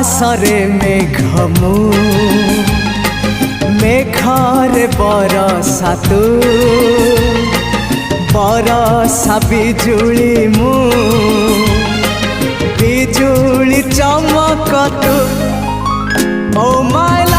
ଆକାଶରେ ମେଘ ମୁଁ ମେଘରେ ବରଷା ତୁ ବରଷା ବିଜୁଳି ମୁଁ ବିଜୁଳି ଚମକ ତୁ ଓ ମାଇ